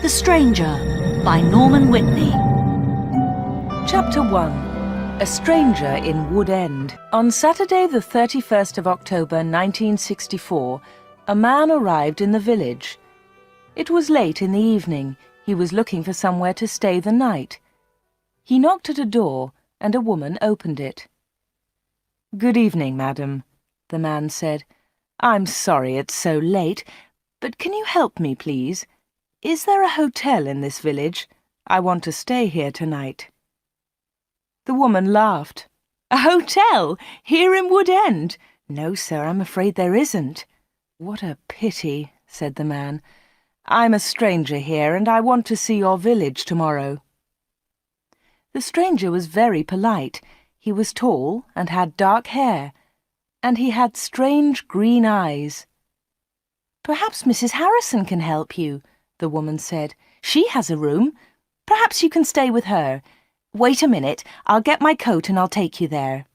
The Stranger by Norman Whitney. Chapter 1. A Stranger in Wood End. On Saturday the 31st of October 1964, a man arrived in the village. It was late in the evening. He was looking for somewhere to stay the night. He knocked at a door, and a woman opened it. "Good evening, madam," the man said. "I'm sorry it's so late, but can you help me, please? Is there a hotel in this village? I want to stay here tonight." The woman laughed. "A hotel? Here in Wood End? No, sir, I'm afraid there isn't." "What a pity," said the man. "I'm a stranger here, and I want to see your village tomorrow." The stranger was very polite. He was tall and had dark hair, and he had strange green eyes. "Perhaps Mrs. Harrison can help you," the woman said. "She has a room. Perhaps you can stay with her. Wait a minute, I'll get my coat and I'll take you there."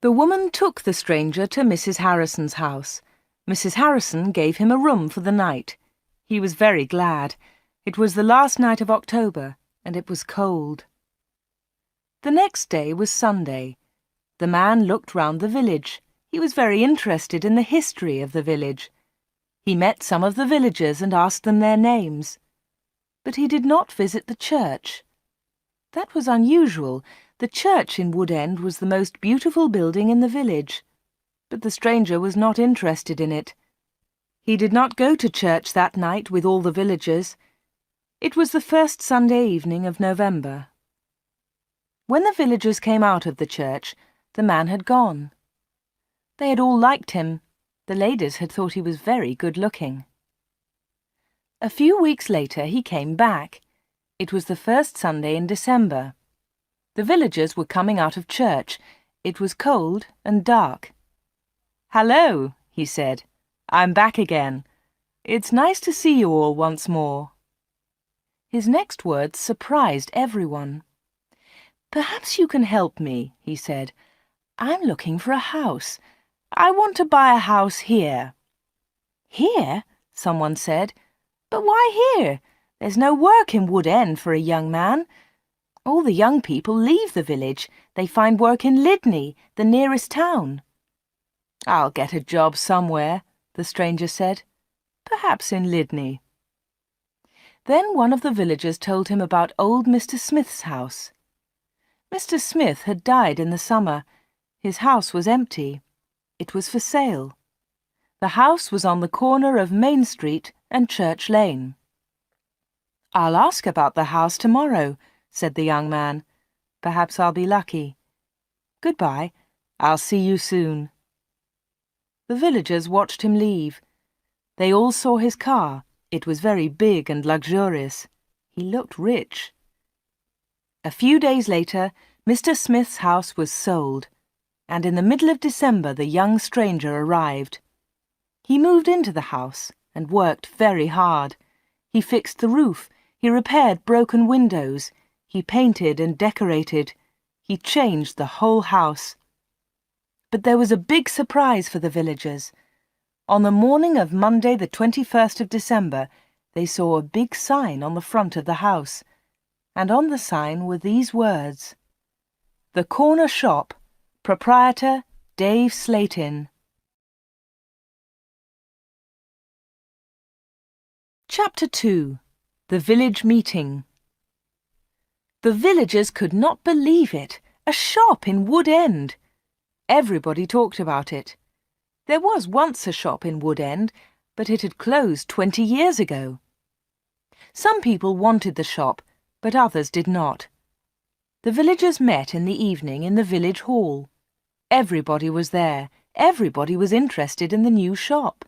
The woman took the stranger to Mrs. Harrison's house. Mrs. Harrison gave him a room for the night. He was very glad. It was the last night of October, and it was cold. The next day was Sunday. The man looked round the village. He was very interested in the history of the village. He met some of the villagers and asked them their names. But he did not visit the church. That was unusual. The church in Wood End was the most beautiful building in the village. But the stranger was not interested in it. He did not go to church that night with all the villagers. It was the first Sunday evening of November. When the villagers came out of the church, the man had gone. They had all liked him. The ladies had thought he was very good-looking. A few weeks later he came back. It was the first Sunday in December. The villagers were coming out of church. It was cold and dark. "Hello," he said. "I'm back again. It's nice to see you all once more." His next words surprised everyone. "Perhaps you can help me," he said. "I'm looking for a house. I want to buy a house here." "Here?" someone said. "But why here? There's no work in Wood End for a young man. All the young people leave the village. They find work in Lydney, the nearest town." "I'll get a job somewhere," the stranger said. "Perhaps in Lydney." Then one of the villagers told him about old Mr. Smith's house. Mr. Smith had died in the summer. His house was empty. It was for sale. The house was on the corner of Main Street and Church Lane. "I'll ask about the house tomorrow," said the young man. "Perhaps I'll be lucky. Goodbye. I'll see you soon." The villagers watched him leave. They all saw his car. It was very big and luxurious. He looked rich. A few days later, Mr. Smith's house was sold, and in the middle of December the young stranger arrived. He moved into the house and worked very hard. He fixed the roof. He repaired broken windows. He painted and decorated. He changed the whole house. But there was a big surprise for the villagers. On the morning of Monday the 21st of December, they saw a big sign on the front of the house, and on the sign were these words: "The Corner Shop, Proprietor Dave Slayton." Chapter 2. The Village Meeting. The villagers could not believe it. A shop in Wood End. Everybody talked about it. There was once a shop in Wood End, but it had closed 20 years ago. Some people wanted the shop, but others did not. The villagers met in the evening in the village hall. Everybody was there. Everybody was interested in the new shop.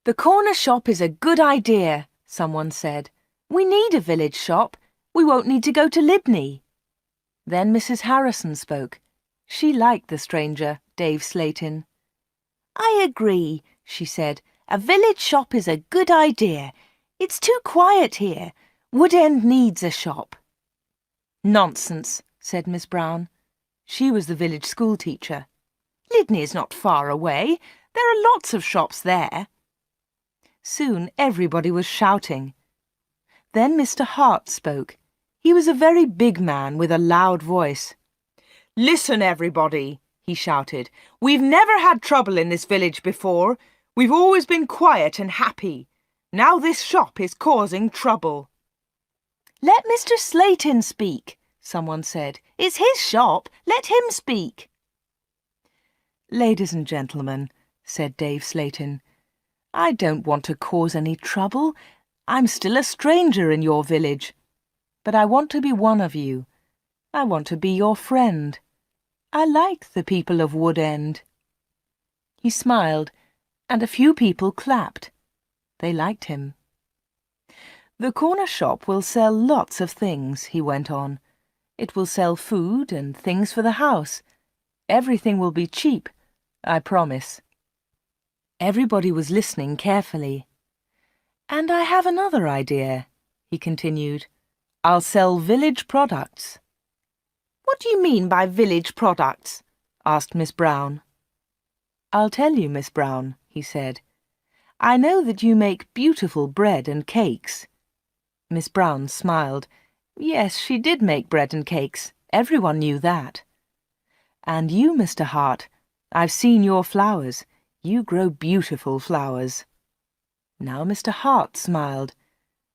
"The corner shop is a good idea," someone said. "We need a village shop. We won't need to go to Lydney." Then Mrs. Harrison spoke. She liked the stranger, Dave Slayton. "I agree," she said. "A village shop is a good idea. It's too quiet here. Wood End needs a shop." "Nonsense," said Miss Brown. She was the village school teacher. "Lydney is not far away. There are lots of shops there." Soon everybody was shouting. Then Mr. Hart spoke. He was a very big man with a loud voice. "Listen, everybody," he shouted. "We've never had trouble in this village before. We've always been quiet and happy. Now this shop is causing trouble." "Let Mr. Slayton speak," someone said. "It's his shop. Let him speak." "Ladies and gentlemen," said Dave Slayton, "I don't want to cause any trouble. I'm still a stranger in your village. But I want to be one of you. I want to be your friend. I like the people of Wood End." He smiled, and a few people clapped. They liked him. "The corner shop will sell lots of things," he went on. "It will sell food and things for the house. Everything will be cheap, I promise." Everybody was listening carefully. "And I have another idea," he continued. "I'll sell village products." "What do you mean by village products?" asked Miss Brown. "I'll tell you, Miss Brown," he said. "I know that you make beautiful bread and cakes." Miss Brown smiled. Yes, she did make bread and cakes. Everyone knew that. "And you, Mr. Hart, I've seen your flowers. You grow beautiful flowers." Now Mr. Hart smiled.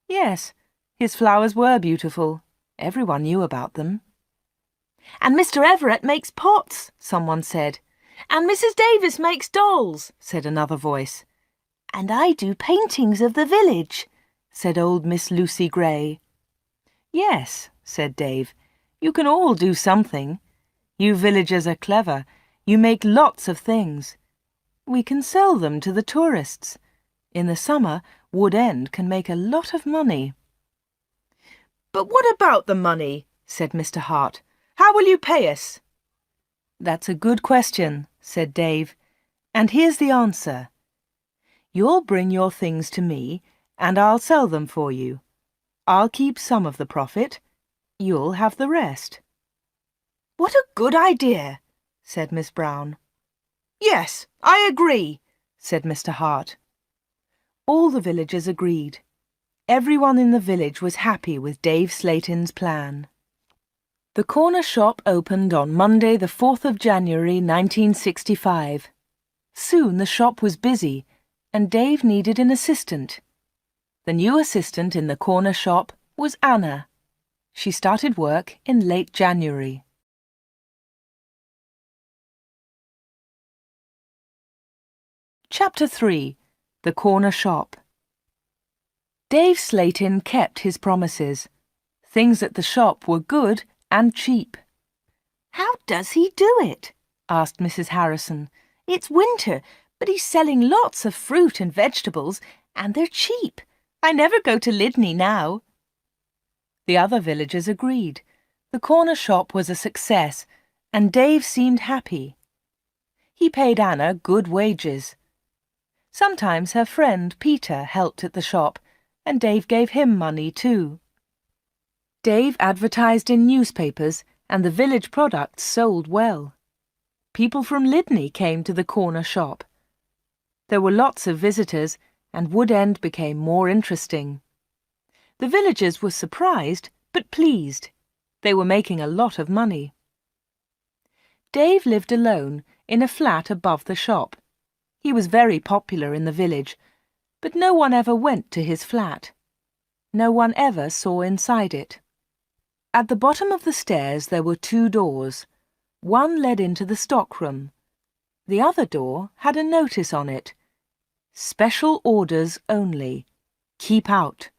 Yes, his flowers were beautiful. Everyone knew about them. "And Mr. Everett makes pots," someone said. "And Mrs. Davis makes dolls," said another voice. "And I do paintings of the village," said old Miss Lucy Gray. "Yes," said Dave, "you can all do something. You villagers are clever. You make lots of things. We can sell them to the tourists. In the summer, Wood End can make a lot of money." "But what about the money?" said Mr. Hart. "How will you pay us?" "That's a good question," said Dave. "And here's the answer. You'll bring your things to me, and I'll sell them for you. I'll keep some of the profit. You'll have the rest." "What a good idea," said Miss Brown. "Yes, I agree," said Mr. Hart. All the villagers agreed. Everyone in the village was happy with Dave Slayton's plan. The corner shop opened on Monday, the 4th of January, 1965. Soon the shop was busy, and Dave needed an assistant. The new assistant in the corner shop was Anna. She started work in late January. Chapter 3. The Corner Shop. Dave Slayton kept his promises. Things at the shop were good and cheap. "How does he do it?" asked Mrs. Harrison. "It's winter, but he's selling lots of fruit and vegetables, and they're cheap. I never go to Lydney now." The other villagers agreed. The corner shop was a success, and Dave seemed happy. He paid Anna good wages. Sometimes her friend Peter helped at the shop, and Dave gave him money too. Dave advertised in newspapers, and the village products sold well. People from Lydney came to the corner shop. There were lots of visitors, and Wood End became more interesting. The villagers were surprised, but pleased. They were making a lot of money. Dave lived alone in a flat above the shop. He was very popular in the village, but no one ever went to his flat. No one ever saw inside it. At the bottom of the stairs there were 2 doors. One led into the stockroom. The other door had a notice on it. "Special orders only. Keep out."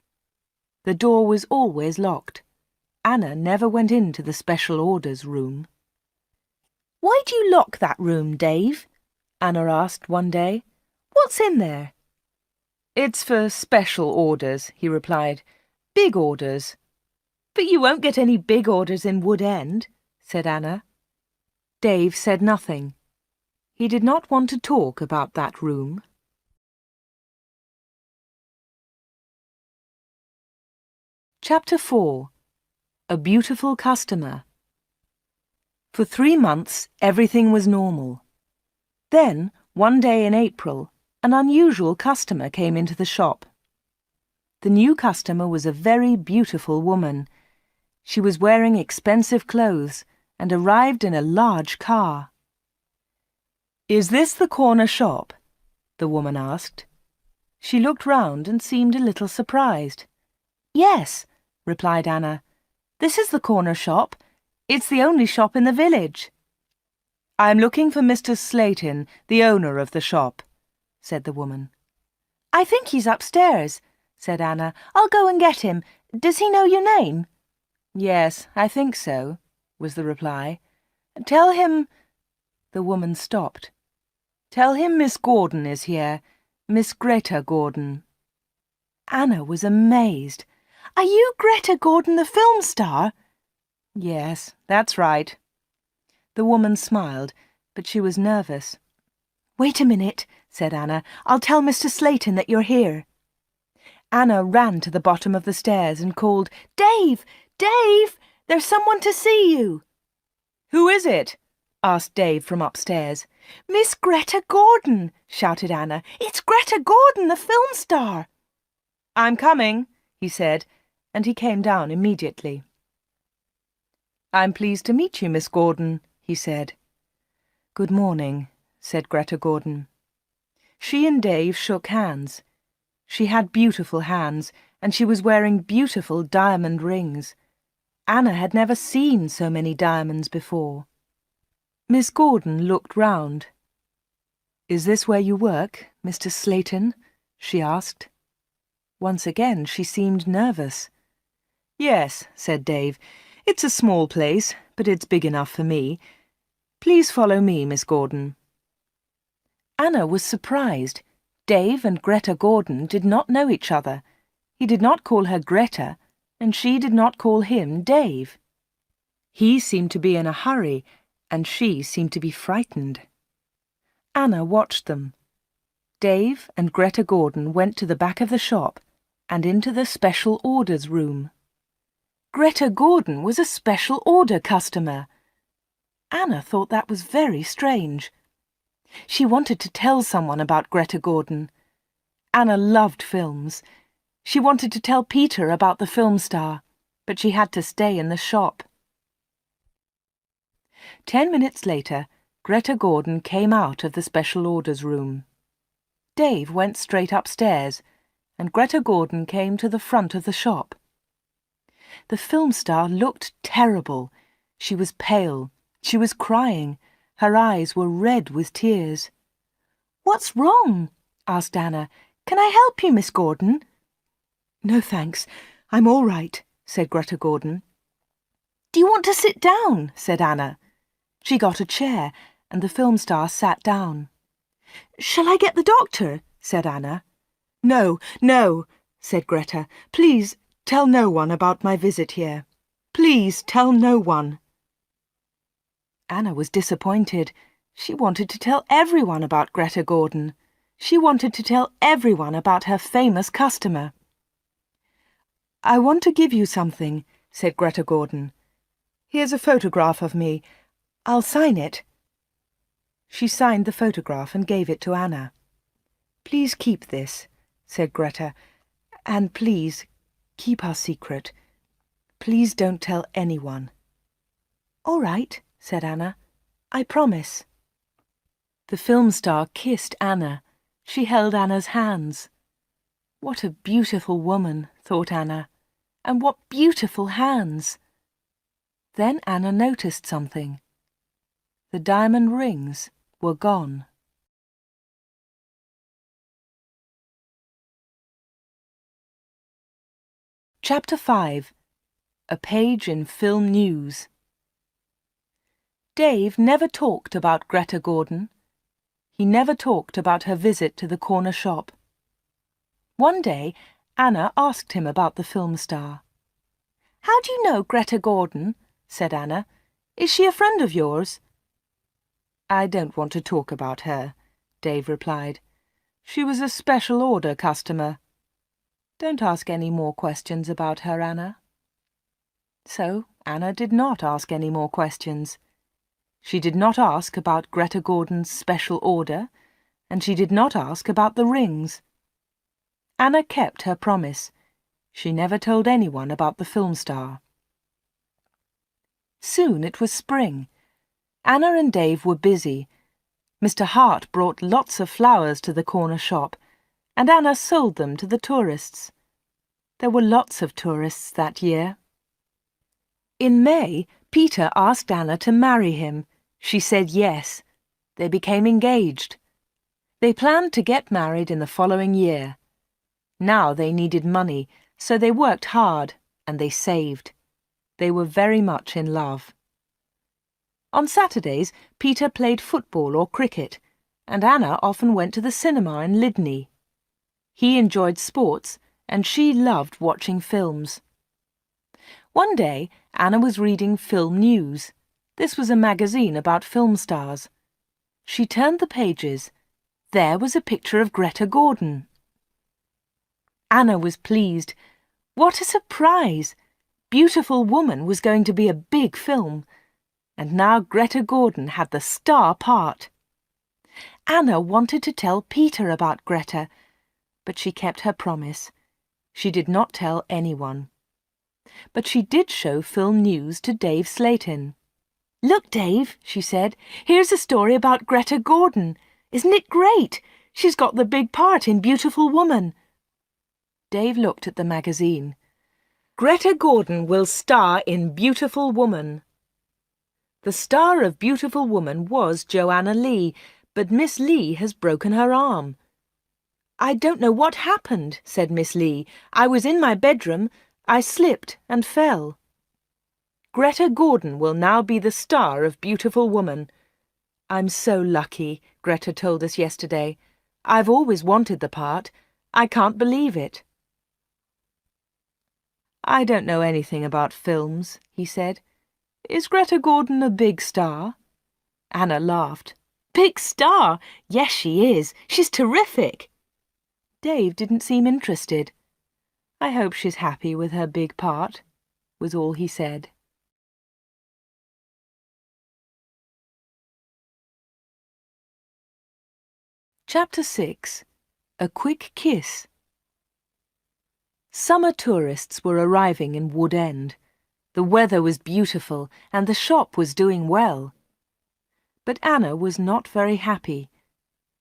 The door was always locked. Anna never went into the special orders room. "Why do you lock that room, Dave?" Anna asked one day. "What's in there?" "It's for special orders," he replied. "Big orders." "But you won't get any big orders in Wood End," said Anna. Dave said nothing. He did not want to talk about that room. Chapter 4. A Beautiful Customer. For 3 months, everything was normal. Then, one day in April, an unusual customer came into the shop. The new customer was a very beautiful woman. She was wearing expensive clothes and arrived in a large car. "Is this the corner shop?" the woman asked. She looked round and seemed a little surprised. "Yes," replied Anna. "This is the corner shop. It's the only shop in the village." "I'm looking for Mr. Slayton, the owner of the shop," said the woman. "I think he's upstairs," said Anna. "I'll go and get him. Does he know your name?" "Yes, I think so," was the reply. "Tell him—" The woman stopped. "Tell him Miss Gordon is here. Miss Greta Gordon." Anna was amazed. "Are you Greta Gordon, the film star?" "Yes, that's right." The woman smiled, but she was nervous. "Wait a minute," said Anna. "I'll tell Mr. Slayton that you're here." Anna ran to the bottom of the stairs and called, "Dave! Dave! There's someone to see you!" "Who is it?" asked Dave from upstairs. "Miss Greta Gordon!" shouted Anna. "It's Greta Gordon, the film star!" "I'm coming," he said, and he came down immediately. "I'm pleased to meet you, Miss Gordon," he said. "Good morning," said Greta Gordon. She and Dave shook hands. She had beautiful hands, and she was wearing beautiful diamond rings. Anna had never seen so many diamonds before. Miss Gordon looked round. "Is this where you work, Mr. Slayton?" she asked. Once again she seemed nervous. "Yes," said Dave. "It's a small place, but it's big enough for me. Please follow me, Miss Gordon." Anna was surprised. Dave and Greta Gordon did not know each other. He did not call her Greta, and she did not call him Dave. He seemed to be in a hurry, and she seemed to be frightened. Anna watched them. Dave and Greta Gordon went to the back of the shop and into the special orders room. Greta Gordon was a special order customer. Anna thought that was very strange. She wanted to tell someone about Greta Gordon. Anna loved films. She wanted to tell Peter about the film star, but she had to stay in the shop. 10 minutes later, Greta Gordon came out of the special orders room. Dave went straight upstairs, and Greta Gordon came to the front of the shop. The film star looked terrible. She was pale. She was crying. Her eyes were red with tears. "What's wrong?" asked Anna. "Can I help you, Miss Gordon?" "No, thanks. I'm all right," said Greta Gordon. "Do you want to sit down?" said Anna. She got a chair, and the film star sat down. "Shall I get the doctor?" said Anna. "No, no," said Greta. "Please tell no one about my visit here. Please tell no one." Anna was disappointed. She wanted to tell everyone about Greta Gordon. She wanted to tell everyone about her famous customer. "I want to give you something," said Greta Gordon. "Here's a photograph of me. I'll sign it." She signed the photograph and gave it to Anna. "Please keep this," said Greta, "and please keep our secret. Please don't tell anyone." "All right," said Anna. "I promise." The film star kissed Anna. She held Anna's hands. What a beautiful woman, thought Anna, and what beautiful hands. Then Anna noticed something. The diamond rings were gone. Chapter 5. A page in film news. Dave never talked about Greta Gordon. He never talked about her visit to the corner shop. One day, Anna asked him about the film star. "How do you know Greta Gordon?" said Anna. "Is she a friend of yours?" "I don't want to talk about her," Dave replied. "She was a special order customer. Don't ask any more questions about her, Anna." So Anna did not ask any more questions. She did not ask about Greta Gordon's special order, and she did not ask about the rings. Anna kept her promise. She never told anyone about the film star. Soon it was spring. Anna and Dave were busy. Mr. Hart brought lots of flowers to the corner shop, and Anna sold them to the tourists. There were lots of tourists that year. In May, Peter asked Anna to marry him. She said yes. They became engaged. They planned to get married in the following year. Now they needed money, so they worked hard and they saved. They were very much in love. On Saturdays, Peter played football or cricket, and Anna often went to the cinema in Lydney. He enjoyed sports, and she loved watching films. One day, Anna was reading Film News. This was a magazine about film stars. She turned the pages. There was a picture of Greta Gordon. Anna was pleased. What a surprise! Beautiful Woman was going to be a big film, and now Greta Gordon had the star part. Anna wanted to tell Peter about Greta, but she kept her promise. She did not tell anyone. But she did show Film News to Dave Slayton. "Look, Dave," she said, "here's a story about Greta Gordon. Isn't it great? She's got the big part in Beautiful Woman." Dave looked at the magazine. "Greta Gordon will star in Beautiful Woman." The star of Beautiful Woman was Joanna Lee, but Miss Lee has broken her arm. "I don't know what happened," said Miss Lee. "I was in my bedroom. I slipped and fell." Greta Gordon will now be the star of Beautiful Woman. "I'm so lucky," Greta told us yesterday. "I've always wanted the part. I can't believe it." "I don't know anything about films," he said. "Is Greta Gordon a big star?" Anna laughed. "Big star? Yes, she is. She's terrific." Dave didn't seem interested. "I hope she's happy with her big part," was all he said. Chapter 6. A Quick Kiss. Summer tourists were arriving in Wood End. The weather was beautiful and the shop was doing well. But Anna was not very happy.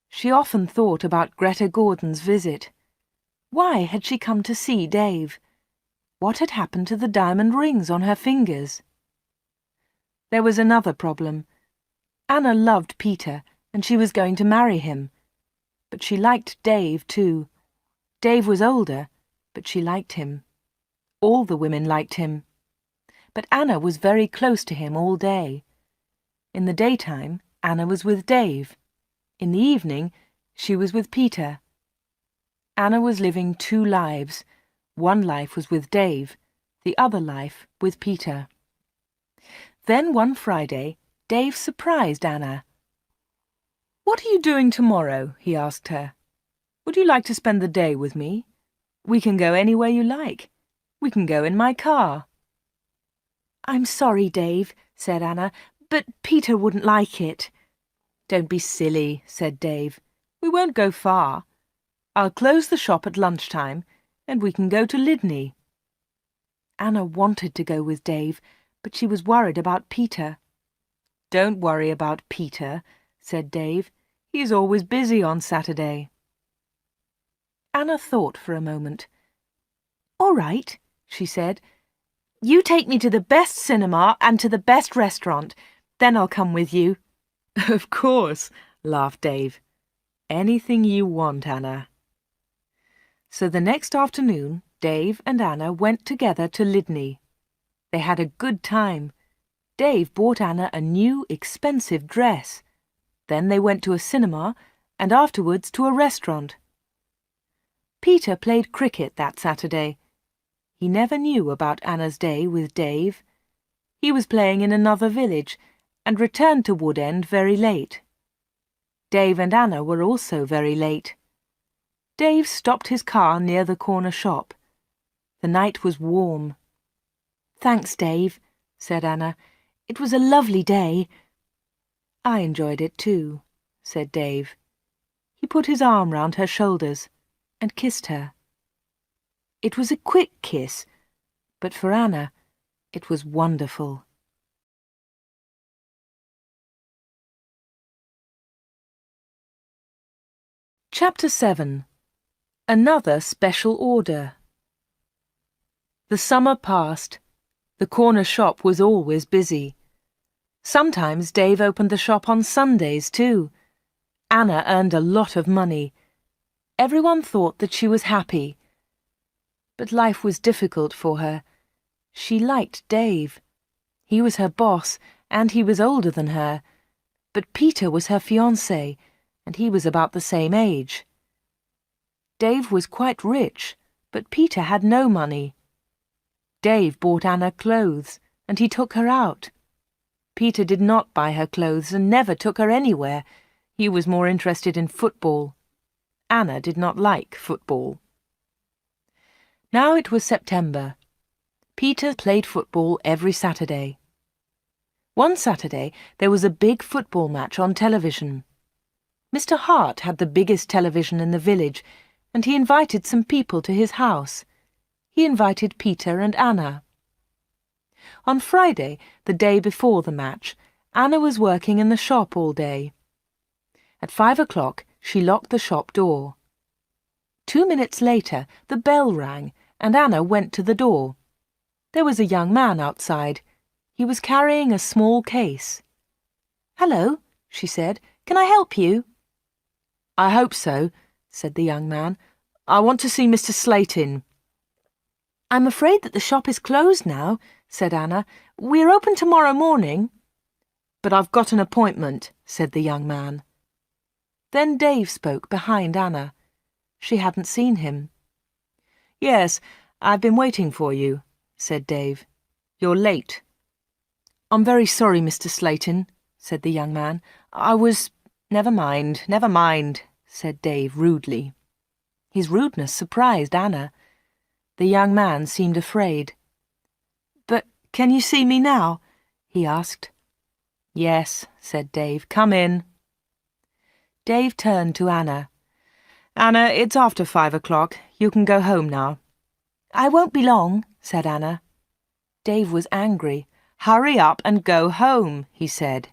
She often thought about Greta Gordon's visit. Why had she come to see Dave? What had happened to the diamond rings on her fingers? There was another problem. Anna loved Peter and she was going to marry him. But she liked Dave too. Dave was older, but she liked him. All the women liked him. But Anna was very close to him all day. In the daytime, Anna was with Dave. In the evening, she was with Peter. Anna was living two lives. One life was with Dave, the other life with Peter. Then one Friday, Dave surprised Anna. "What are you doing tomorrow?" he asked her. "Would you like to spend the day with me? We can go anywhere you like. We can go in my car." "I'm sorry, Dave," said Anna, "but Peter wouldn't like it." "Don't be silly," said Dave. "We won't go far. I'll close the shop at lunchtime, and we can go to Lydney." Anna wanted to go with Dave, but she was worried about Peter. "Don't worry about Peter," said Dave. "He's always busy on Saturday." Anna thought for a moment. "All right," she said. "You take me to the best cinema and to the best restaurant. Then I'll come with you." "Of course," laughed Dave. "Anything you want, Anna." So the next afternoon, Dave and Anna went together to Lydney. They had a good time. Dave bought Anna a new, expensive dress. Then they went to a cinema and afterwards to a restaurant. Peter played cricket that Saturday. He never knew about Anna's day with Dave. He was playing in another village and returned to Wood End very late. Dave and Anna were also very late. Dave stopped his car near the corner shop. The night was warm. "Thanks, Dave," said Anna. "It was a lovely day." "I enjoyed it too," said Dave. He put his arm round her shoulders and kissed her. It was a quick kiss, but for Anna, it was wonderful. Chapter 7. Another Special Order. The summer passed. The corner shop was always busy. Sometimes Dave opened the shop on Sundays too. Anna earned a lot of money. Everyone thought that she was happy. But life was difficult for her. She liked Dave. He was her boss, and he was older than her. But Peter was her fiancé, and he was about the same age. Dave was quite rich, but Peter had no money. Dave bought Anna clothes, and he took her out. Peter did not buy her clothes and never took her anywhere. He was more interested in football. Anna did not like football. Now it was September. Peter played football every Saturday. One Saturday there was a big football match on television. Mr. Hart had the biggest television in the village, and he invited some people to his house. He invited Peter and Anna. On Friday, the day before the match, Anna was working in the shop all day. At 5 o'clock, she locked the shop door. 2 minutes later, the bell rang, and Anna went to the door. There was a young man outside. He was carrying a small case. "Hello," she said. "Can I help you?" "I hope so," said the young man. "I want to see Mr. Slayton." "I'm afraid that the shop is closed now," said Anna. "We're open tomorrow morning." "But I've got an appointment," said the young man. Then Dave spoke behind Anna. She hadn't seen him. "Yes, I've been waiting for you," said Dave. "You're late." "I'm very sorry, Mr. Slayton," said the young man. Never mind," said Dave rudely. His rudeness surprised Anna. The young man seemed afraid. "But can you see me now?" he asked. "Yes," said Dave. "Come in." Dave turned to Anna. "Anna, it's after 5 o'clock. You can go home now." "I won't be long," said Anna. Dave was angry. "Hurry up and go home," he said.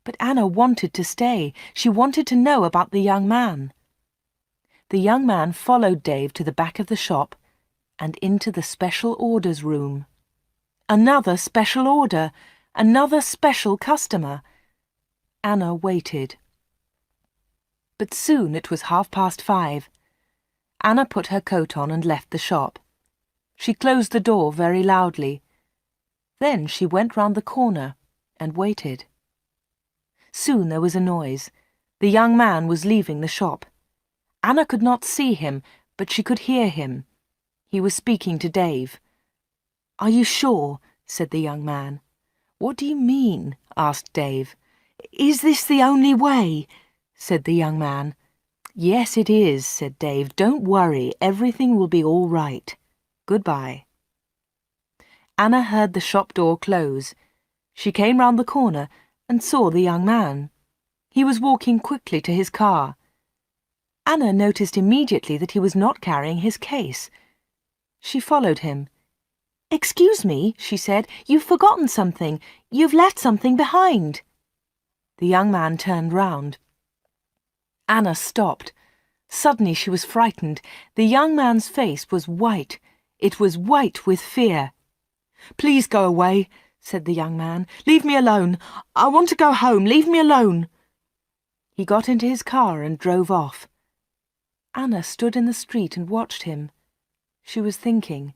But Anna wanted to stay. She wanted to know about the young man. The young man followed Dave to the back of the shop and into the special orders room. Another special order, another special customer. Anna waited. But soon it was 5:30. Anna put her coat on and left the shop. She closed the door very loudly. Then she went round the corner and waited. Soon there was a noise. The young man was leaving the shop. Anna could not see him, but she could hear him. He was speaking to Dave. "Are you sure?" said the young man. "What do you mean?" asked Dave. "Is this the only way?" said the young man. "Yes, it is," said Dave. "Don't worry, everything will be all right. Goodbye." Anna heard the shop door close. She came round the corner and saw the young man. He was walking quickly to his car. Anna noticed immediately that he was not carrying his case. She followed him. "Excuse me," she said, "you've forgotten something. You've left something behind." The young man turned round. Anna stopped. Suddenly she was frightened. The young man's face was white. It was white with fear. "Please go away," said the young man. "Leave me alone. I want to go home. Leave me alone." He got into his car and drove off. Anna stood in the street and watched him. She was thinking.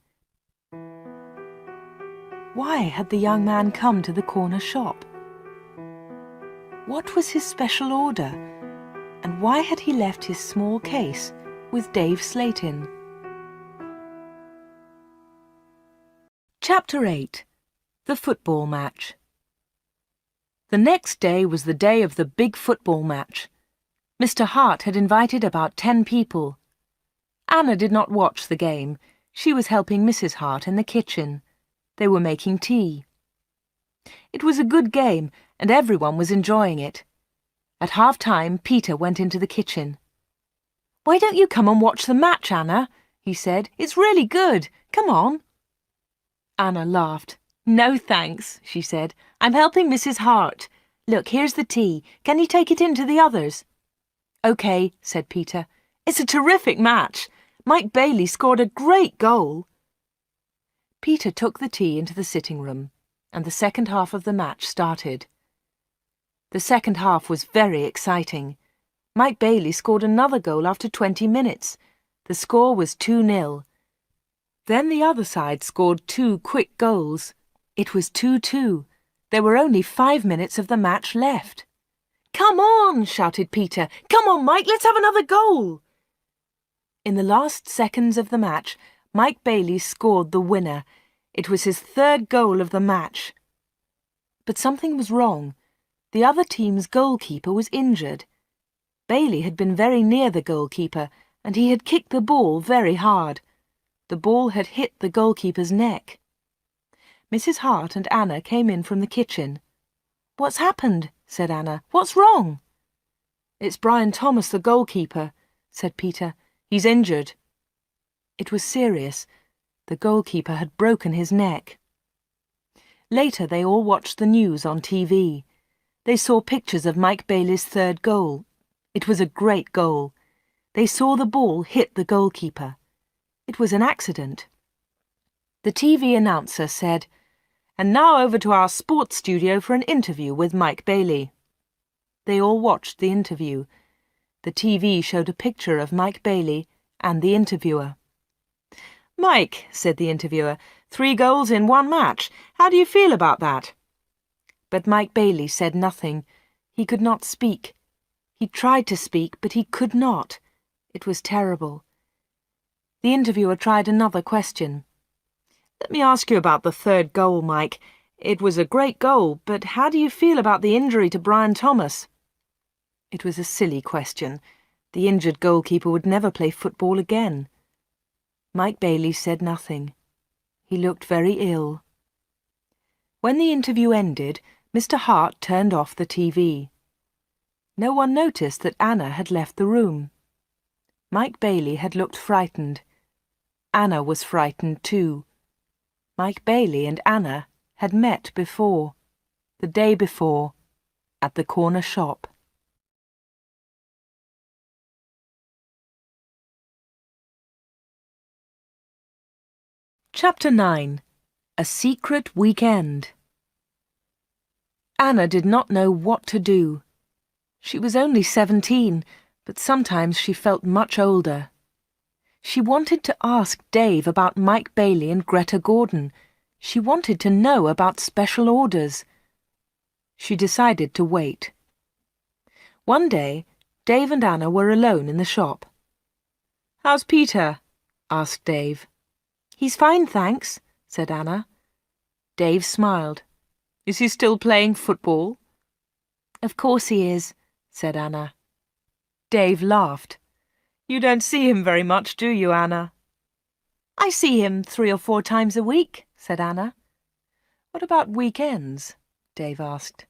Why had the young man come to the corner shop? What was his special order? And why had he left his small case with Dave Slayton? Chapter 8. The Football Match. The next day was the day of the big football match. Mr. Hart had invited about 10 people. Anna did not watch the game. She was helping Mrs. Hart in the kitchen. They were making tea. It was a good game, and everyone was enjoying it. At half-time, Peter went into the kitchen. "Why don't you come and watch the match, Anna?" he said. "It's really good. Come on." Anna laughed. "No, thanks," she said. "I'm helping Mrs. Hart. Look, here's the tea. Can you take it in to the others?" "OK," said Peter. "It's a terrific match. Mike Bailey scored a great goal." Peter took the tea into the sitting room, and the second half of the match started. The second half was very exciting. Mike Bailey scored another goal after 20 minutes. The score was 2-0. Then the other side scored 2 quick goals. It was 2-2. There were only 5 minutes of the match left. "Come on!" shouted Peter. "Come on, Mike, let's have another goal!" In the last seconds of the match, Mike Bailey scored the winner. It was his 3rd goal of the match. But something was wrong. The other team's goalkeeper was injured. Bailey had been very near the goalkeeper, and he had kicked the ball very hard. The ball had hit the goalkeeper's neck. Mrs. Hart and Anna came in from the kitchen. "What's happened?" said Anna. "What's wrong?" "It's Brian Thomas, the goalkeeper," said Peter. "He's injured." It was serious. The goalkeeper had broken his neck. Later they all watched the news on TV. They saw pictures of Mike Bailey's 3rd goal. It was a great goal. They saw the ball hit the goalkeeper. It was an accident. The TV announcer said, "And now over to our sports studio for an interview with Mike Bailey." They all watched the interview. The TV showed a picture of Mike Bailey and the interviewer. "Mike," said the interviewer, 3 goals in 1 match. How do you feel about that?" But Mike Bailey said nothing. He could not speak. He tried to speak, but he could not. It was terrible. The interviewer tried another question. "Let me ask you about the 3rd goal, Mike. It was a great goal, but how do you feel about the injury to Brian Thomas?" It was a silly question. The injured goalkeeper would never play football again. Mike Bailey said nothing. He looked very ill. When the interview ended, Mr. Hart turned off the TV. No one noticed that Anna had left the room. Mike Bailey had looked frightened. Anna was frightened too. Mike Bailey and Anna had met before, the day before, at the corner shop. Chapter 9. A Secret Weekend. Anna did not know what to do. She was only 17, but sometimes she felt much older. She wanted to ask Dave about Mike Bailey and Greta Gordon. She wanted to know about special orders. She decided to wait. One day, Dave and Anna were alone in the shop. "How's Peter?" asked Dave. "He's fine, thanks," said Anna. Dave smiled. "Is he still playing football?" "Of course he is," said Anna. Dave laughed. "You don't see him very much, do you, Anna?" "I see him 3 or 4 times a week," said Anna. "What about weekends?" Dave asked.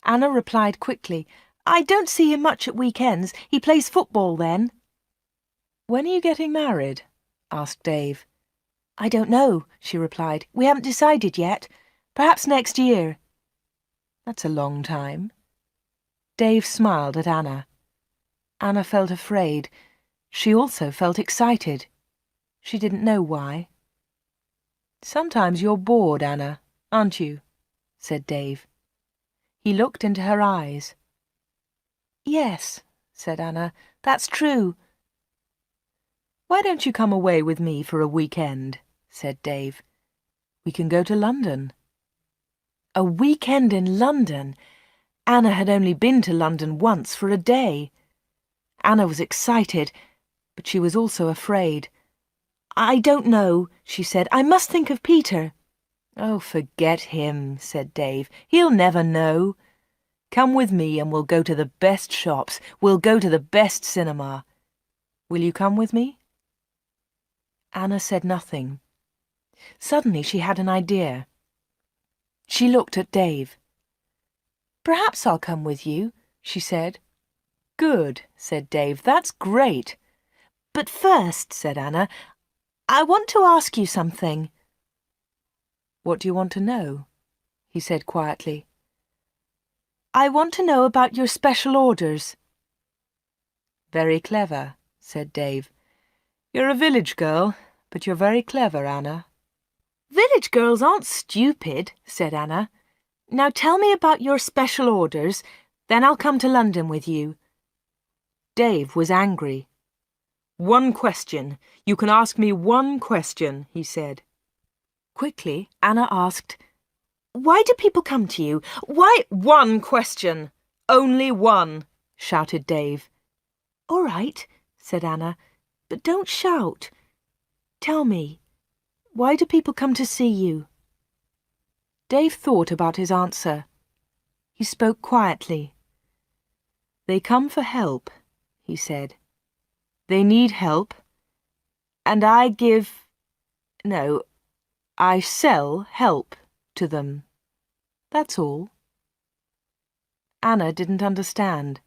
Anna replied quickly, "I don't see him much at weekends. He plays football then." "When are you getting married?" asked Dave. "I don't know," she replied. "We haven't decided yet. Perhaps next year." "That's a long time." Dave smiled at Anna. Anna felt afraid. She also felt excited. She didn't know why. "Sometimes you're bored, Anna, aren't you?" said Dave. He looked into her eyes. "Yes," said Anna, "that's true." "Why don't you come away with me for a weekend?" said Dave. "We can go to London." A weekend in London! Anna had only been to London once for a day. Anna was excited, but she was also afraid. "I don't know," she said. "I must think of Peter." "Oh, forget him," said Dave. "He'll never know. Come with me and we'll go to the best shops. We'll go to the best cinema. Will you come with me?" Anna said nothing. Suddenly she had an idea. She looked at Dave. "Perhaps I'll come with you," she said. Good, said Dave. That's great. But first, said Anna, I want to ask you something. What do you want to know? He said quietly. I want to know about your special orders. Very clever, said Dave. You're a village girl, but you're very clever, Anna. Village girls aren't stupid, said Anna. Now tell me about your special orders, then I'll come to London with you. Dave was angry. One question. You can ask me one question, he said. Quickly, Anna asked, Why do people come to you? Why? One question. Only one, shouted Dave. All right, said Anna, but don't shout. Tell me, why do people come to see you? Dave thought about his answer. He spoke quietly. They come for help, he said. They need help, and I sell help to them. That's all. Anna didn't understand.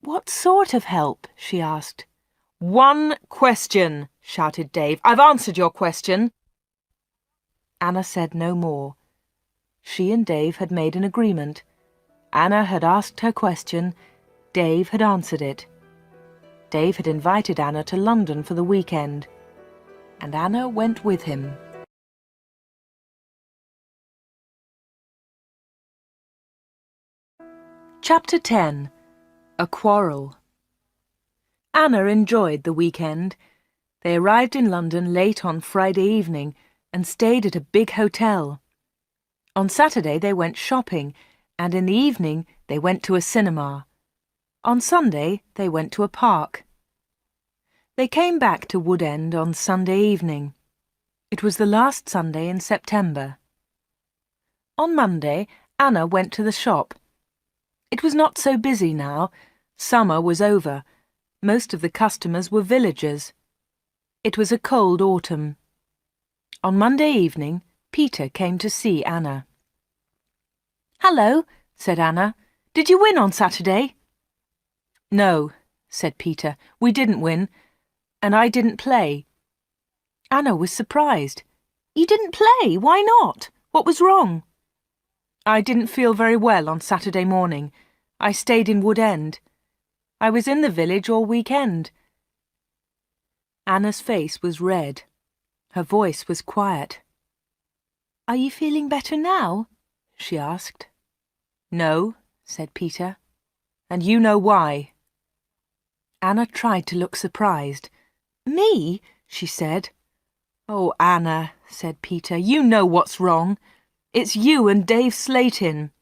What sort of help? She asked. One question, shouted Dave. I've answered your question. Anna said no more. She and Dave had made an agreement. Anna had asked her question. Dave had answered it. Dave had invited Anna to London for the weekend, and Anna went with him. Chapter 10. A Quarrel. Anna enjoyed the weekend. They arrived in London late on Friday evening and stayed at a big hotel. On Saturday they went shopping, and in the evening they went to a cinema. On Sunday they went to a park. They came back to Wood End on Sunday evening. It was the last Sunday in September. On Monday, Anna went to the shop. It was not so busy now. Summer was over. Most of the customers were villagers. It was a cold autumn. On Monday evening, Peter came to see Anna. "Hello," said Anna. "Did you win on Saturday?" "No," said Peter. "We didn't win, and I didn't play." Anna was surprised. "You didn't play? Why not? What was wrong?" "I didn't feel very well on Saturday morning. I stayed in Wood End. I was in the village all weekend." Anna's face was red. Her voice was quiet. "Are you feeling better now?" she asked. "No," said Peter, "and you know why." Anna tried to look surprised. "Me?" she said. "Oh, Anna," said Peter, "you know what's wrong. It's you and Dave Slayton."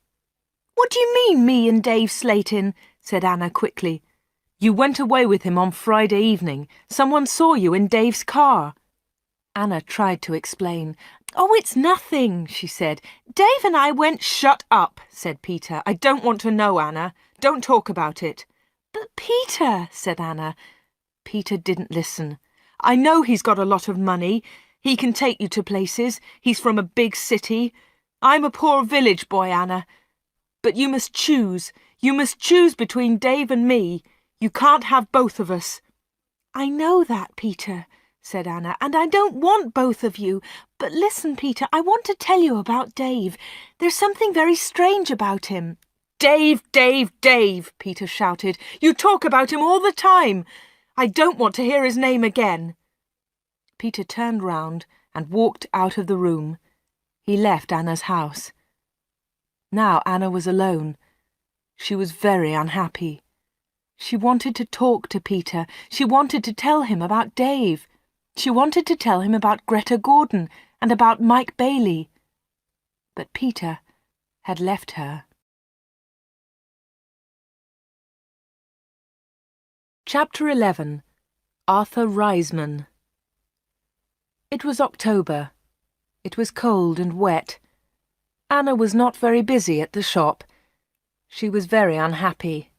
"What do you mean, me and Dave Slayton?" said Anna quickly. "You went away with him on Friday evening. Someone saw you in Dave's car." Anna tried to explain. "Oh, it's nothing," she said. "Dave and I went—" "Shut up," said Peter. "I don't want to know, Anna. Don't talk about it." "But Peter," said Anna. Peter didn't listen. "I know he's got a lot of money. He can take you to places. He's from a big city. I'm a poor village boy, Anna. But you must choose. You must choose between Dave and me. You can't have both of us." "I know that, Peter," said Anna, "and I don't want both of you. But listen, Peter, I want to tell you about Dave. There's something very strange about him." "Dave, Dave, Dave," Peter shouted. "You talk about him all the time. I don't want to hear his name again." Peter turned round and walked out of the room. He left Anna's house. Now Anna was alone. She was very unhappy. She wanted to talk to Peter. She wanted to tell him about Dave. She wanted to tell him about Greta Gordon and about Mike Bailey. But Peter had left her. Chapter 11. Arthur Reisman. It was October. It was cold and wet. Anna was not very busy at the shop. She was very unhappy.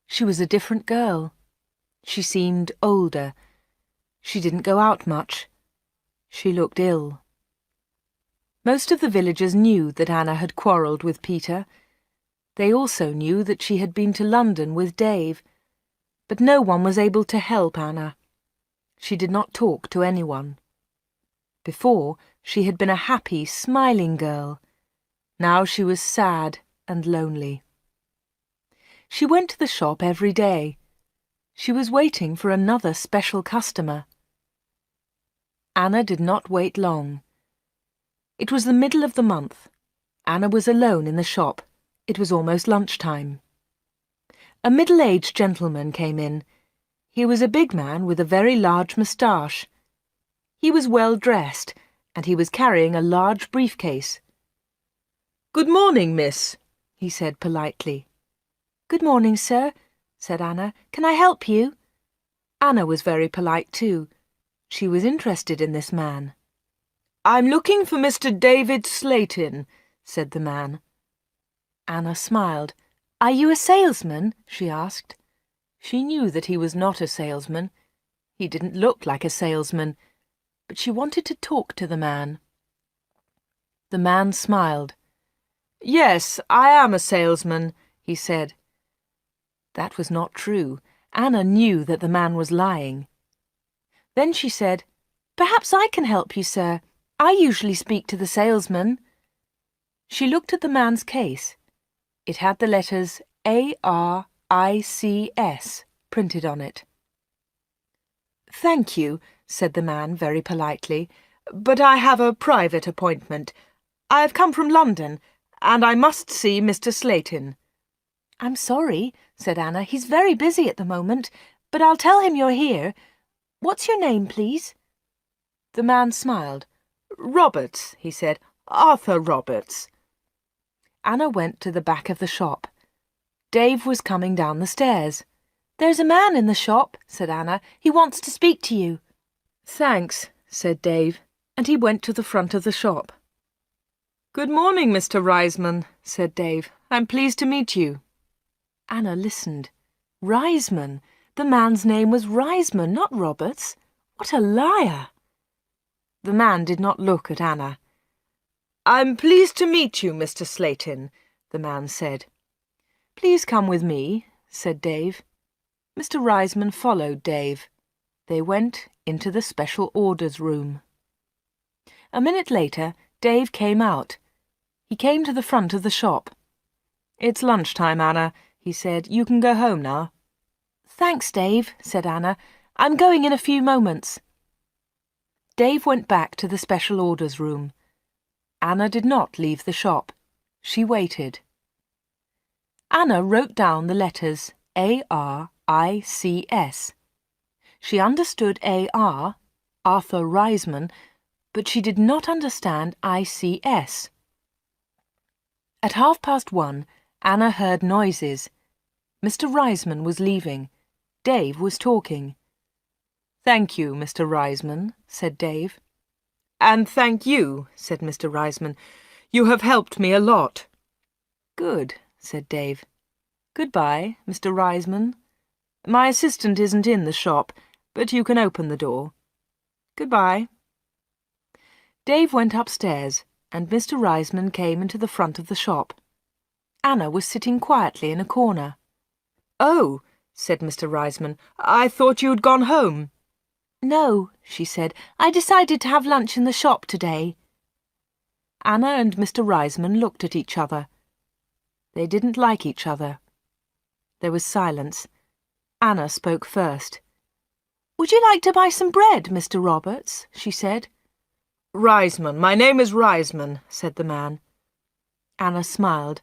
She was a different girl. She seemed older. She didn't go out much. She looked ill. Most of the villagers knew that Anna had quarrelled with Peter. They also knew that she had been to London with Dave, but no one was able to help Anna. She did not talk to anyone. Before, she had been a happy, smiling girl. Now she was sad and lonely. She went to the shop every day. She was waiting for another special customer. Anna did not wait long. It was the middle of the month. Anna was alone in the shop. It was almost lunchtime. A middle-aged gentleman came in. He was a big man with a very large moustache. He was well dressed, and he was carrying a large briefcase. "Good morning, miss," he said politely. "Good morning, sir," said Anna. "Can I help you?" Anna was very polite too. She was interested in this man. "I'm looking for Mr. David Slayton," said the man. Anna smiled. "Are you a salesman?" she asked. She knew that he was not a salesman. He didn't look like a salesman, but she wanted to talk to the man. The man smiled. "Yes, I am a salesman," he said. That was not true. Anna knew that the man was lying. Then she said, "Perhaps I can help you, sir. I usually speak to the salesman." She looked at the man's case. It had the letters ARICS printed on it. "Thank you," said the man very politely, "but I have a private appointment. I have come from London, and I must see Mr. Slayton." "I'm sorry," said Anna. "He's very busy at the moment, but I'll tell him you're here. What's your name, please?" The man smiled. "Roberts," he said. "Arthur Roberts." Anna went to the back of the shop. Dave was coming down the stairs. "There's a man in the shop," said Anna. "He wants to speak to you." "Thanks," said Dave, and he went to the front of the shop. "Good morning, Mr. Reisman," said Dave. "I'm pleased to meet you." Anna listened. Reisman! The man's name was Reisman, not Roberts. What a liar! The man did not look at Anna. "I'm pleased to meet you, Mr. Slayton," the man said. "Please come with me," said Dave. Mr. Reisman followed Dave. They went into the special orders room. A minute later, Dave came out. He came to the front of the shop. "It's lunchtime, Anna," he said. "You can go home now." "Thanks, Dave," said Anna. "I'm going in a few moments." Dave went back to the special orders room. Anna did not leave the shop. She waited. Anna wrote down the letters ARICS. She understood AR, Arthur Reisman, but she did not understand ICS. At 1:30, Anna heard noises. Mr. Reisman was leaving. Dave was talking. "Thank you, Mr. Reisman," said Dave. "And thank you," said Mr. Reisman. "You have helped me a lot." "Good," said Dave. "Goodbye, Mr. Reisman. My assistant isn't in the shop, but you can open the door. Goodbye." Dave went upstairs, and Mr. Reisman came into the front of the shop. Anna was sitting quietly in a corner. "Oh," said Mr. Reisman, "I thought you had gone home." "No," she said. "I decided to have lunch in the shop today." Anna and Mr. Reisman looked at each other. They didn't like each other. There was silence. Anna spoke first. "Would you like to buy some bread, Mr. Roberts?" she said. "Reisman. My name is Reisman," said the man. Anna smiled.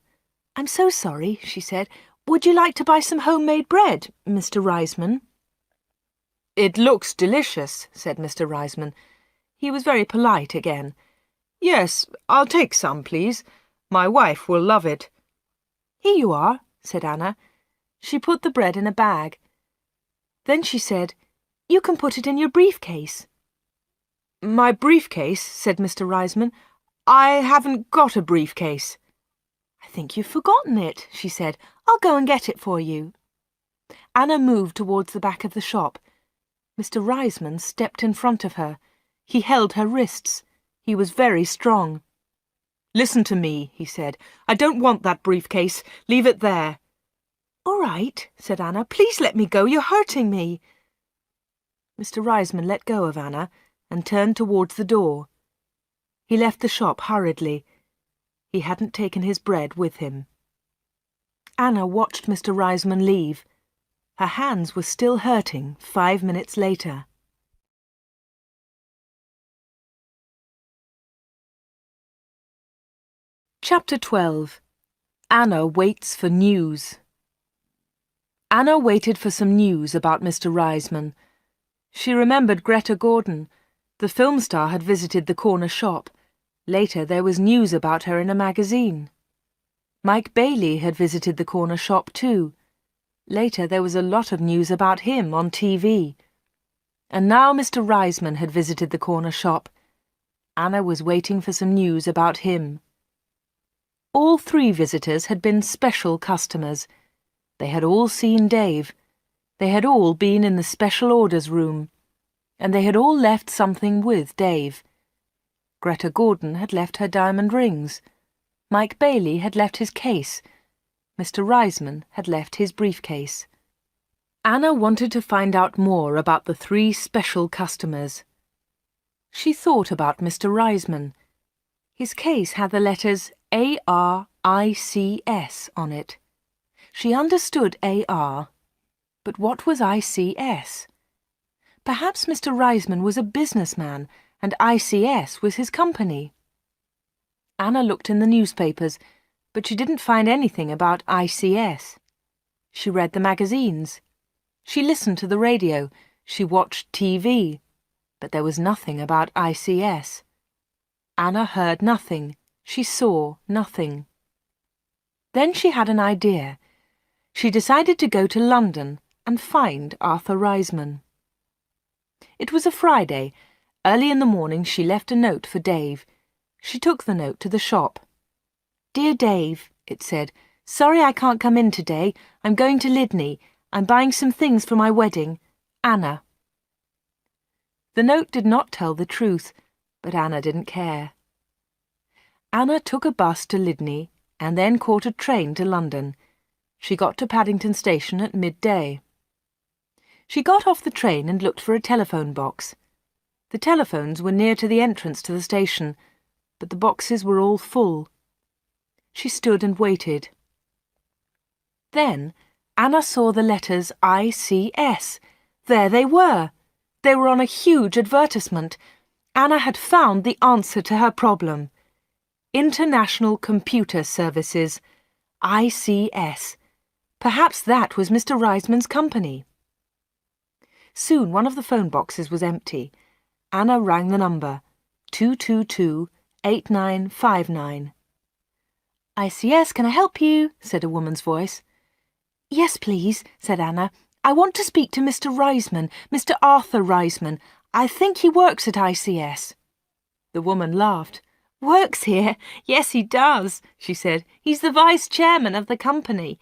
"I'm so sorry," she said. "Would you like to buy some homemade bread, Mr. Reisman?" "It looks delicious," said Mr. Reisman. He was very polite again. "Yes, I'll take some, please. My wife will love it." "Here you are," said Anna. She put the bread in a bag. Then she said, "You can put it in your briefcase." "My briefcase?" said Mr. Reisman. "I haven't got a briefcase." "I think you've forgotten it," she said. "I'll go and get it for you." Anna moved towards the back of the shop. Mr. Reisman stepped in front of her. He held her wrists. He was very strong. "Listen to me," he said. "I don't want that briefcase. Leave it there." "All right," said Anna. "Please let me go. You're hurting me." Mr. Reisman let go of Anna and turned towards the door. He left the shop hurriedly. He hadn't taken his bread with him. Anna watched Mr. Reisman leave. Her hands were still hurting 5 minutes later. Chapter 12. Anna waits for news. Anna waited for some news about Mr. Reisman. She remembered Greta Gordon. The film star had visited the corner shop. Later there was news about her in a magazine. Mike Bailey had visited the corner shop too. Later there was a lot of news about him on TV. And now Mr. Reisman had visited the corner shop. Anna was waiting for some news about him. All 3 visitors had been special customers. They had all seen Dave. They had all been in the special orders room. And they had all left something with Dave. Greta Gordon had left her diamond rings. Mike Bailey had left his case. Mr. Reisman had left his briefcase. Anna wanted to find out more about the 3 special customers. She thought about Mr. Reisman. His case had the letters ARICS on it. She understood AR, but what was ICS? Perhaps Mr. Reisman was a businessman and ICS was his company. Anna looked in the newspapers, but she didn't find anything about ICS. She read the magazines. She listened to the radio. She watched TV. But there was nothing about ICS. Anna heard nothing. She saw nothing. Then she had an idea. She decided to go to London and find Arthur Reisman. It was a Friday. Early in the morning she left a note for Dave. She took the note to the shop. "Dear Dave," it said, "sorry I can't come in today. I'm going to Lydney. I'm buying some things for my wedding. Anna." The note did not tell the truth, but Anna didn't care. Anna took a bus to Lydney and then caught a train to London. She got to Paddington Station at midday. She got off the train and looked for a telephone box. The telephones were near to the entrance to the station, but the boxes were all full. She stood and waited. Then Anna saw the letters ICS. There they were. They were on a huge advertisement. Anna had found the answer to her problem. International Computer Services, ICS. Perhaps that was Mr. Reisman's company. Soon one of the phone boxes was empty. Anna rang the number, 222-8959. "ICS, can I help you?" said a woman's voice. "Yes, please," said Anna. "I want to speak to Mr. Reisman, Mr. Arthur Reisman. I think he works at ICS." The woman laughed. "Works here? Yes, he does," she said. "He's the vice chairman of the company.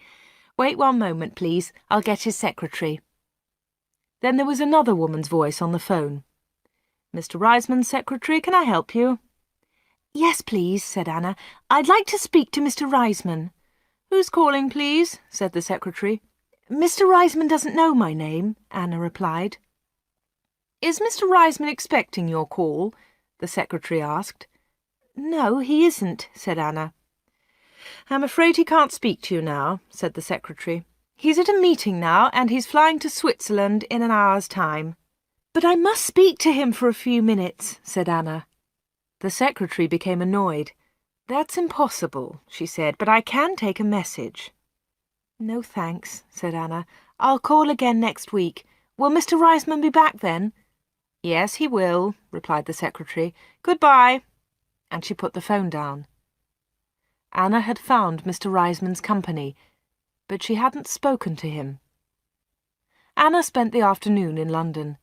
Wait one moment, please. I'll get his secretary." Then there was another woman's voice on the phone. "Mr. Reisman's secretary, can I help you?" "Yes, please," said Anna. "I'd like to speak to Mr. Reisman." "Who's calling, please?" said the secretary. "Mr. Reisman doesn't know my name," Anna replied. "Is Mr. Reisman expecting your call?" the secretary asked. "No, he isn't," said Anna. "I'm afraid he can't speak to you now," said the secretary. "He's at a meeting now, and he's flying to Switzerland in an hour's time." "But I must speak to him for a few minutes," said Anna. The secretary became annoyed. "That's impossible," she said, "but I can take a message." "No, thanks," said Anna. "I'll call again next week. Will Mr. Reisman be back then?" "Yes, he will," replied the secretary. "Goodbye." And she put the phone down. Anna had found Mr. Reisman's company, but she hadn't spoken to him. Anna spent the afternoon in London.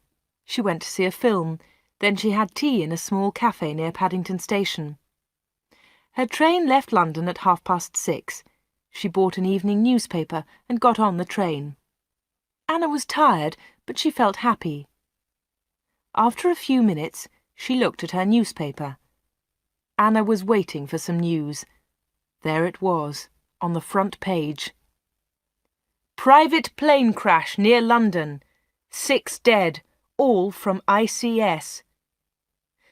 She went to see a film, then she had tea in a small cafe near Paddington Station. Her train left London at 6:30. She bought an evening newspaper and got on the train. Anna was tired, but she felt happy. After a few minutes, she looked at her newspaper. Anna was waiting for some news. There it was, on the front page. Private plane crash near London. 6 dead, all from ICS.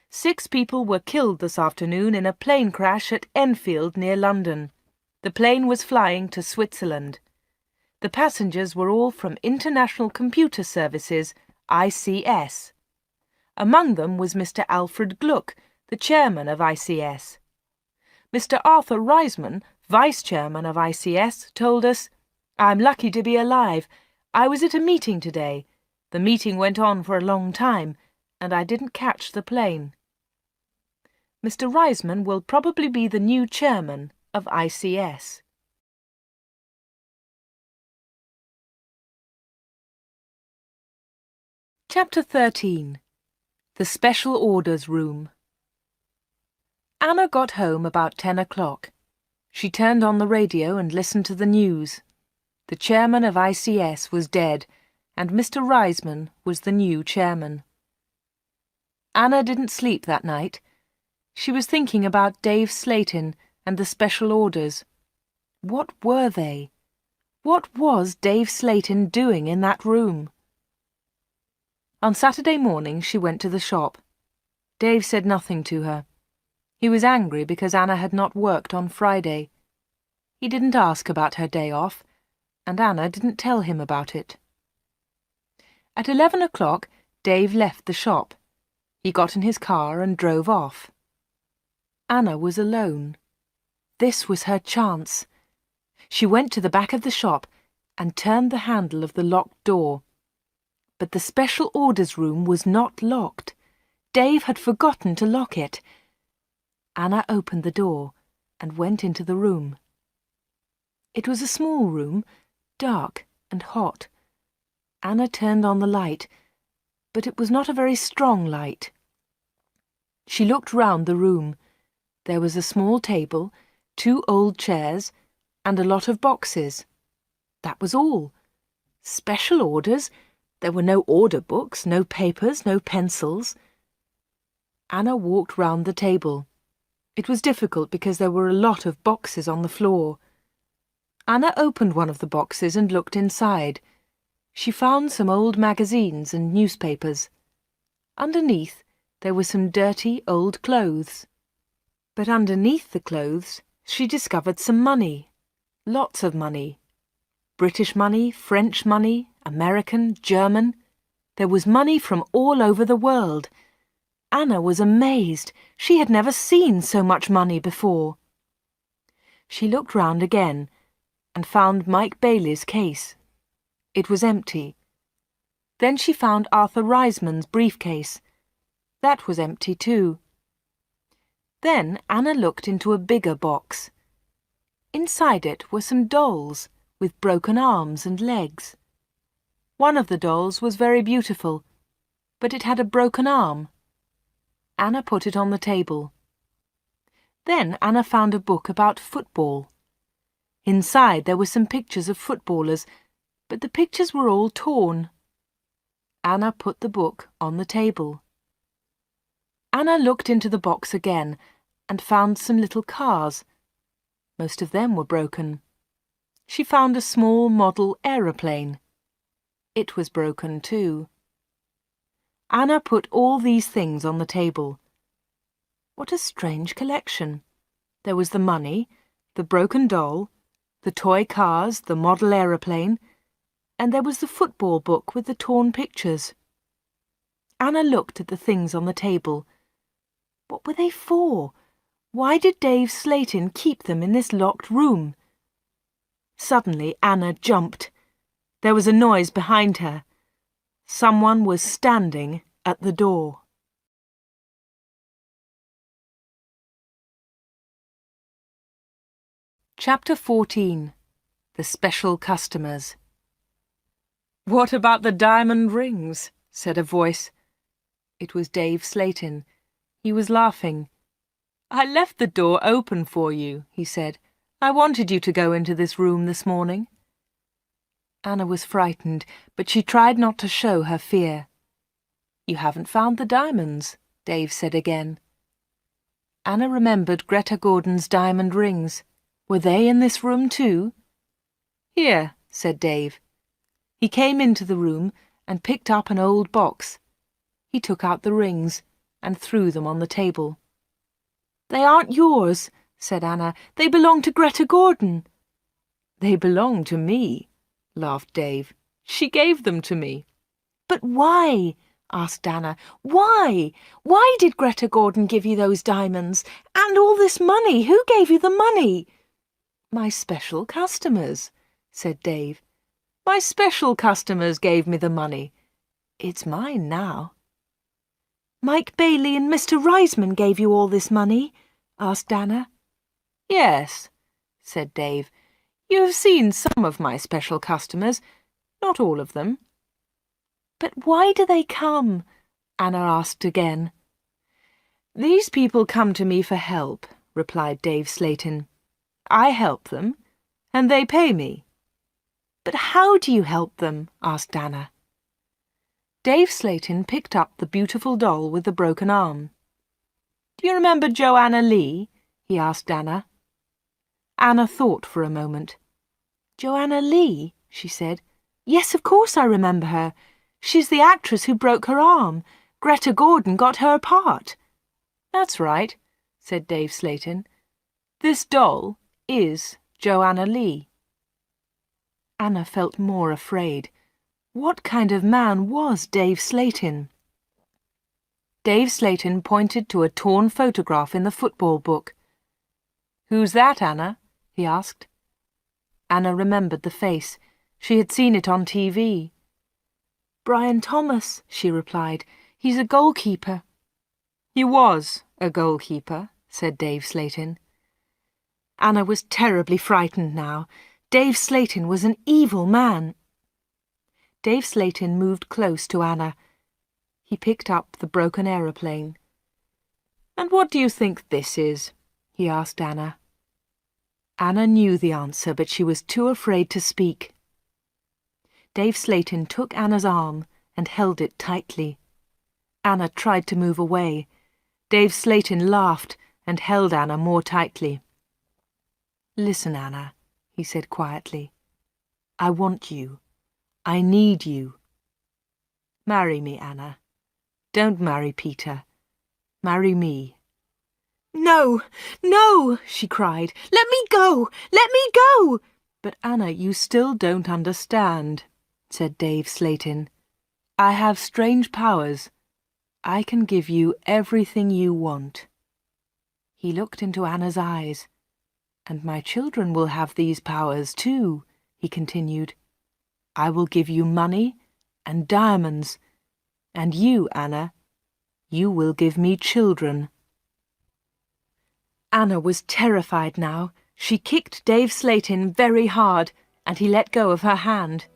6 people were killed this afternoon in a plane crash at Enfield near London. The plane was flying to Switzerland. The passengers were all from International Computer Services, ICS. Among them was Mr. Alfred Gluck, the chairman of ICS. Mr. Arthur Reisman, vice-chairman of ICS, told us, "I'm lucky to be alive. I was at a meeting today. The meeting went on for a long time, and I didn't catch the plane." Mr. Reisman will probably be the new chairman of ICS. Chapter 13. The Special Orders Room. Anna got home about 10 o'clock. She turned on the radio and listened to the news. The chairman of ICS was dead, and Mr. Reisman was the new chairman. Anna didn't sleep that night. She was thinking about Dave Slayton and the special orders. What were they? What was Dave Slayton doing in that room? On Saturday morning she went to the shop. Dave said nothing to her. He was angry because Anna had not worked on Friday. He didn't ask about her day off, and Anna didn't tell him about it. At 11 o'clock, Dave left the shop. He got in his car and drove off. Anna was alone. This was her chance. She went to the back of the shop and turned the handle of the locked door. But the special orders room was not locked. Dave had forgotten to lock it. Anna opened the door and went into the room. It was a small room, dark and hot. Anna turned on the light, but it was not a very strong light. She looked round the room. There was a small table, 2 old chairs, and a lot of boxes. That was all. Special orders? There were no order books, no papers, no pencils. Anna walked round the table. It was difficult because there were a lot of boxes on the floor. Anna opened one of the boxes and looked inside. She found some old magazines and newspapers. Underneath, there were some dirty old clothes. But underneath the clothes, she discovered some money. Lots of money. British money, French money, American, German. There was money from all over the world. Anna was amazed. She had never seen so much money before. She looked round again and found Mike Bailey's case. It was empty. Then she found Arthur Reisman's briefcase. That was empty too. Then Anna looked into a bigger box. Inside it were some dolls with broken arms and legs. One of the dolls was very beautiful, but it had a broken arm. Anna put it on the table. Then Anna found a book about football. Inside there were some pictures of footballers, but the pictures were all torn. Anna put the book on the table. Anna looked into the box again and found some little cars. Most of them were broken. She found a small model aeroplane. It was broken too. Anna put all these things on the table. What a strange collection. There was the money, the broken doll, the toy cars, the model aeroplane, and there was the football book with the torn pictures. Anna looked at the things on the table. What were they for? Why did Dave Slayton keep them in this locked room? Suddenly Anna jumped. There was a noise behind her. Someone was standing at the door. Chapter 14. The Special Customers. "What about the diamond rings?" said a voice. It was Dave Slayton. He was laughing. "I left the door open for you," he said. "I wanted you to go into this room this morning." Anna was frightened, but she tried not to show her fear. "You haven't found the diamonds," Dave said again. Anna remembered Greta Gordon's diamond rings. Were they in this room too? "Here," said Dave. He came into the room and picked up an old box. He took out the rings and threw them on the table. "They aren't yours," said Anna. "They belong to Greta Gordon." "They belong to me," laughed Dave. "She gave them to me." "But why?" asked Anna. "Why? Why did Greta Gordon give you those diamonds? And all this money? Who gave you the money?" "My special customers," said Dave. "My special customers gave me the money. It's mine now." "Mike Bailey and Mr. Reisman gave you all this money?" asked Anna. "Yes," said Dave. "You have seen some of my special customers, not all of them." "But why do they come?" Anna asked again. "These people come to me for help," replied Dave Slayton. "I help them, and they pay me." "But how do you help them?" asked Anna. Dave Slayton picked up the beautiful doll with the broken arm. "Do you remember Joanna Lee?" he asked Anna. Anna thought for a moment. "Joanna Lee?" she said. "Yes, of course I remember her. She's the actress who broke her arm. Greta Gordon got her part." "That's right," said Dave Slayton. "This doll is Joanna Lee." Anna felt more afraid. What kind of man was Dave Slayton? Dave Slayton pointed to a torn photograph in the football book. "Who's that, Anna?" he asked. Anna remembered the face. She had seen it on TV. "Brian Thomas," she replied. "He's a goalkeeper." "He was a goalkeeper," said Dave Slayton. Anna was terribly frightened now. Dave Slayton was an evil man. Dave Slayton moved close to Anna. He picked up the broken aeroplane. "And what do you think this is?" he asked Anna. Anna knew the answer, but she was too afraid to speak. Dave Slayton took Anna's arm and held it tightly. Anna tried to move away. Dave Slayton laughed and held Anna more tightly. "Listen, Anna," he said quietly. "I want you. I need you. Marry me, Anna. Don't marry Peter. Marry me." "No, no," she cried. "Let me go! Let me go!" "But Anna, you still don't understand," said Dave Slayton. "I have strange powers. I can give you everything you want." He looked into Anna's eyes. "And my children will have these powers too," he continued. "I will give you money and diamonds, and you, Anna, you will give me children." Anna was terrified now. She kicked Dave Slayton very hard, and he let go of her hand.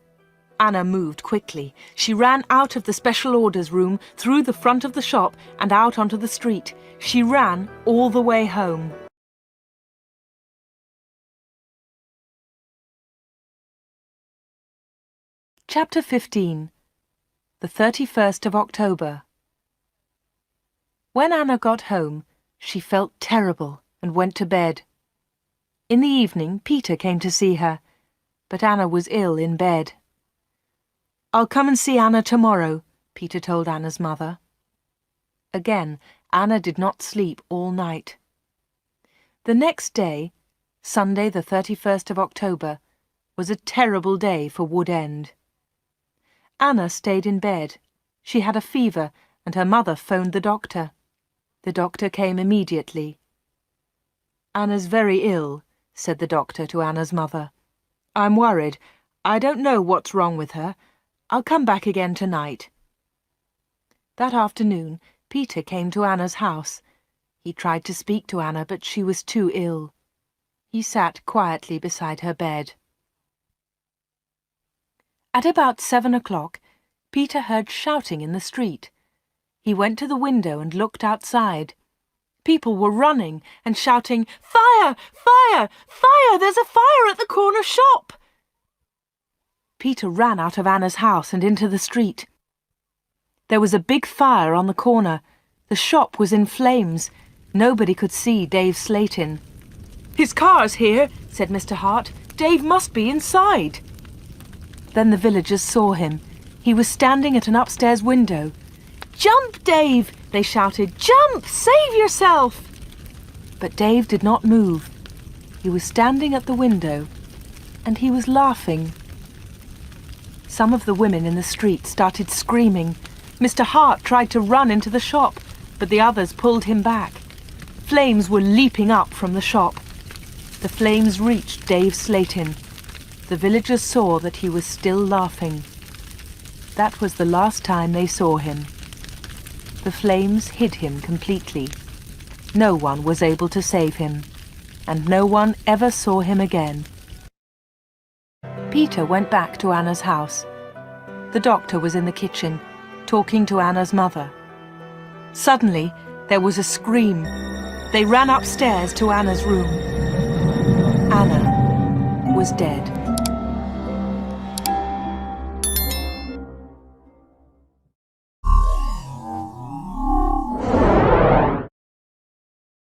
Anna moved quickly. She ran out of the special orders room, through the front of the shop, and out onto the street. She ran all the way home. Chapter 15. The 31st of October. When Anna got home, she felt terrible and went to bed. In the evening, Peter came to see her, but Anna was ill in bed. "I'll come and see Anna tomorrow," Peter told Anna's mother. Again, Anna did not sleep all night. The next day, Sunday the 31st of October, was a terrible day for Wood End. Anna stayed in bed. She had a fever, and her mother phoned the doctor. The doctor came immediately. "Anna's very ill," said the doctor to Anna's mother. "I'm worried. I don't know what's wrong with her. I'll come back again tonight." That afternoon, Peter came to Anna's house. He tried to speak to Anna, but she was too ill. He sat quietly beside her bed. At about 7 o'clock, Peter heard shouting in the street. He went to the window and looked outside. People were running and shouting, "Fire! Fire! Fire! There's a fire at the corner shop!" Peter ran out of Anna's house and into the street. There was a big fire on the corner. The shop was in flames. Nobody could see Dave Slayton. "His car's here," said Mr. Hart. "Dave must be inside." Then the villagers saw him. He was standing at an upstairs window. "Jump, Dave!" they shouted. "Jump! Save yourself!" But Dave did not move. He was standing at the window, and he was laughing. Some of the women in the street started screaming. Mr. Hart tried to run into the shop, but the others pulled him back. Flames were leaping up from the shop. The flames reached Dave Slayton. The villagers saw that he was still laughing. That was the last time they saw him. The flames hid him completely. No one was able to save him, and no one ever saw him again. Peter went back to Anna's house. The doctor was in the kitchen, talking to Anna's mother. Suddenly, there was a scream. They ran upstairs to Anna's room. Anna was dead.